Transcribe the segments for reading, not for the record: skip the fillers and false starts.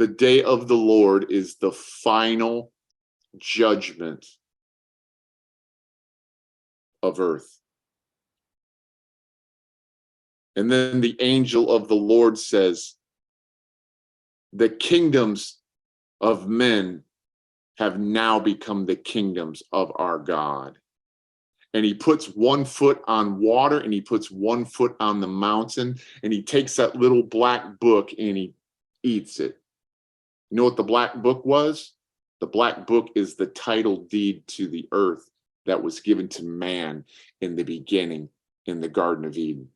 The day of the Lord is the final judgment of earth. And then the angel of the Lord says, the kingdoms of men have now become the kingdoms of our God. And he puts one foot on water and he puts one foot on the mountain, and he takes that little black book and he eats it. You know what the black book was? The black book is the title deed to the earth that was given to man in the beginning in the Garden of Eden.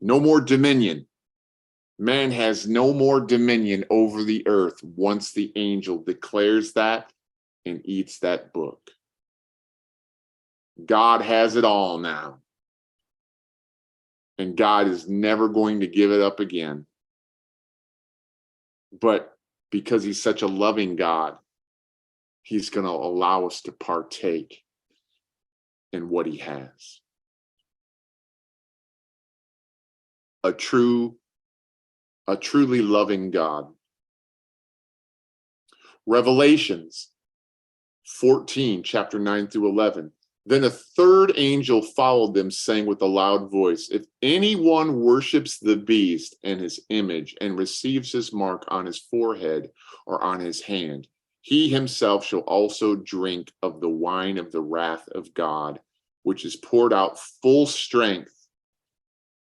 No more dominion. Man has no more dominion over the earth once the angel declares that and eats that book. God has it all now. And God is never going to give it up again. But because he's such a loving God, he's going to allow us to partake in what he has. A truly loving God. Revelations 14, chapter 9 through 11. Then a third angel followed them, saying with a loud voice, if anyone worships the beast and his image and receives his mark on his forehead or on his hand, he himself shall also drink of the wine of the wrath of God, which is poured out full strength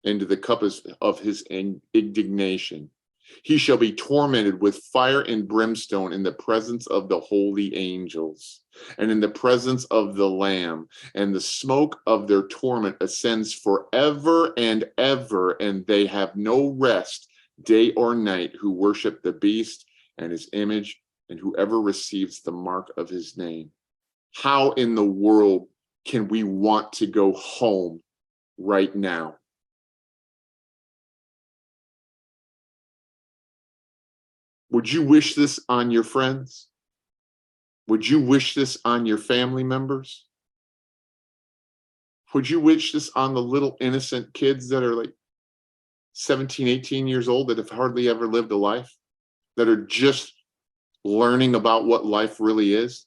into the cup of his indignation. He shall be tormented with fire and brimstone in the presence of the holy angels and in the presence of the Lamb, and the smoke of their torment ascends forever and ever, and they have no rest day or night who worship the beast and his image, and whoever receives the mark of his name. How in the world can we want to go home right now? Would you wish this on your friends? Would you wish this on your family members? Would you wish this on the little innocent kids that are like 17, 18 years old that have hardly ever lived a life, that are just learning about what life really is?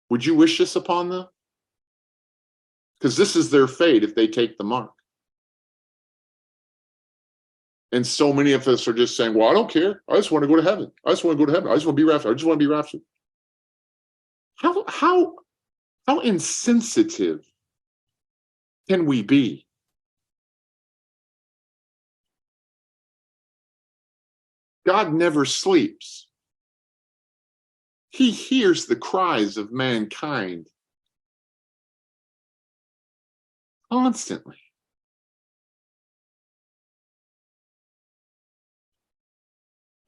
Would you wish this upon them? Because this is their fate if they take the mark. And so many of us are just saying, well, I don't care. I just want to go to heaven. I just want to go to heaven. I just want to be raptured. I just want to be raptured. How insensitive can we be? God never sleeps. He hears the cries of mankind constantly.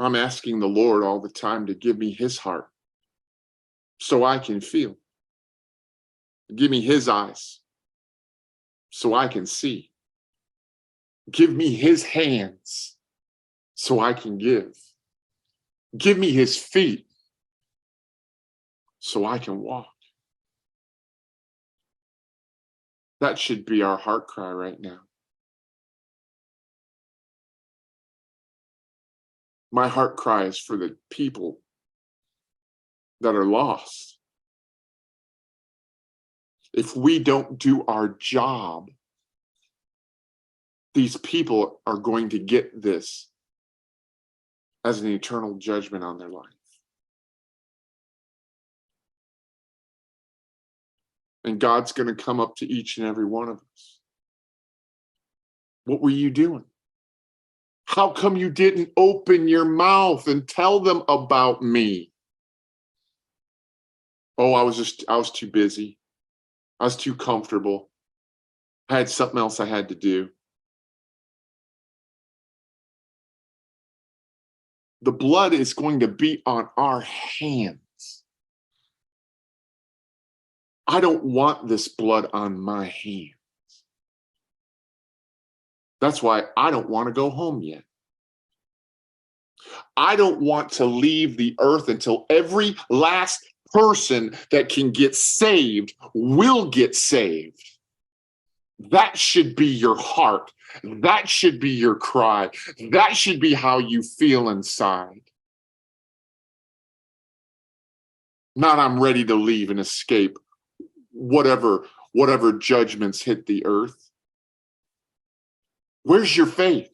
I'm asking the Lord all the time to give me his heart so I can feel. Give me his eyes so I can see. Give me his hands so I can give. Give me his feet so I can walk. That should be our heart cry right now. My heart cry is for the people that are lost. If we don't do our job, these people are going to get this as an eternal judgment on their life. And God's going to come up to each and every one of us. What were you doing? How come you didn't open your mouth and tell them about me? Oh, I was too busy. I was too comfortable. I had something else I had to do. The blood is going to be on our hands. I don't want this blood on my hands. That's why I don't want to go home yet. I don't want to leave the earth until every last person that can get saved will get saved. That should be your heart. That should be your cry. That should be how you feel inside. Not I'm ready to leave and escape whatever judgments hit the earth. Where's your faith?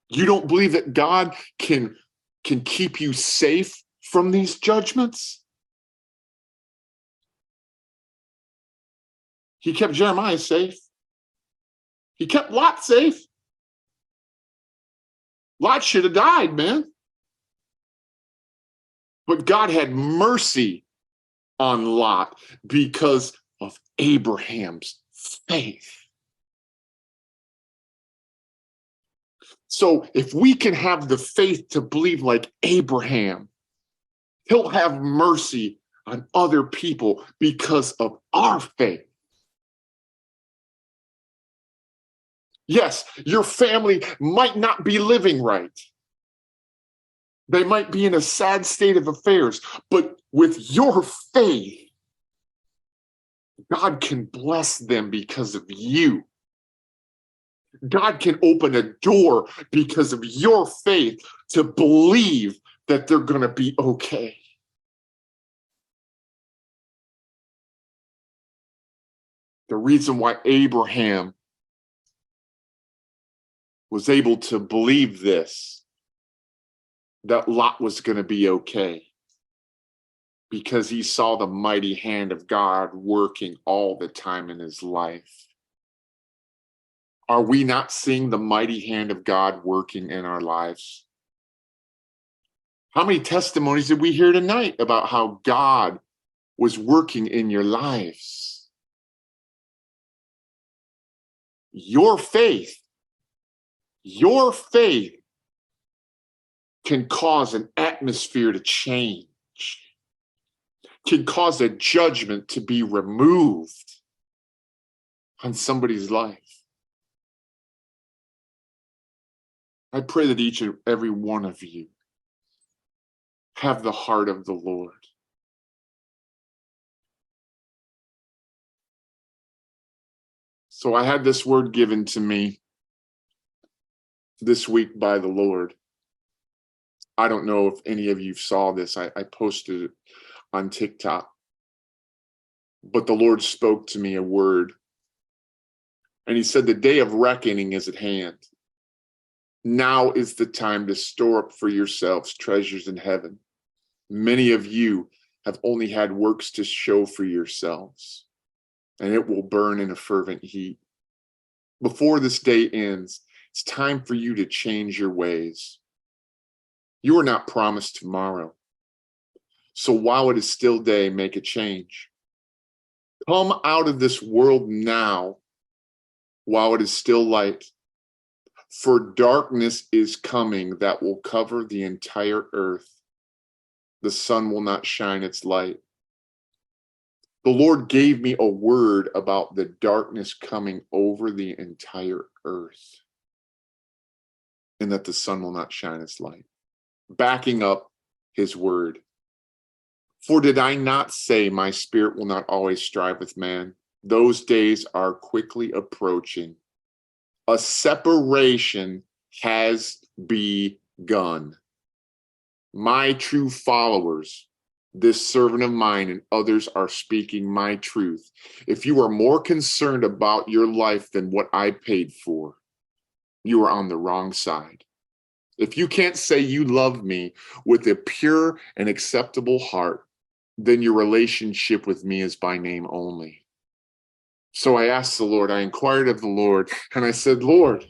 You don't believe that God can keep you safe from these judgments? He kept Jeremiah safe. He kept Lot safe. Lot should have died, man. But God had mercy on Lot because of Abraham's faith. So if we can have the faith to believe like Abraham, he'll have mercy on other people because of our faith. Yes, your family might not be living right. They might be in a sad state of affairs, but with your faith, God can bless them because of you. God can open a door because of your faith to believe that they're going to be okay. The reason why Abraham was able to believe this, that Lot was going to be okay, because he saw the mighty hand of God working all the time in his life. Are we not seeing the mighty hand of God working in our lives? How many testimonies did we hear tonight about how God was working in your lives? Your faith can cause an atmosphere to change, can cause a judgment to be removed on somebody's life. I pray that each and every one of you have the heart of the Lord. So I had this word given to me this week by the Lord. I don't know if any of you saw this. I posted it on TikTok. But the Lord spoke to me a word. And he said, the day of reckoning is at hand. Now is the time to store up for yourselves treasures in heaven. Many of you have only had works to show for yourselves, and it will burn in a fervent heat. Before this day ends, it's time for you to change your ways. You are not promised tomorrow. So while it is still day, make a change. Come out of this world now while it is still light. For darkness is coming that will cover the entire earth. The sun will not shine its light. The Lord gave me a word about the darkness coming over the entire earth, and that the sun will not shine its light. Backing up his word. For did I not say my spirit will not always strive with man? Those days are quickly approaching. A separation has begun. My true followers, this servant of mine and others are speaking my truth. If you are more concerned about your life than what I paid for, you are on the wrong side. If you can't say you love me with a pure and acceptable heart, then your relationship with me is by name only. So I asked the Lord, I inquired of the Lord, and I said, Lord,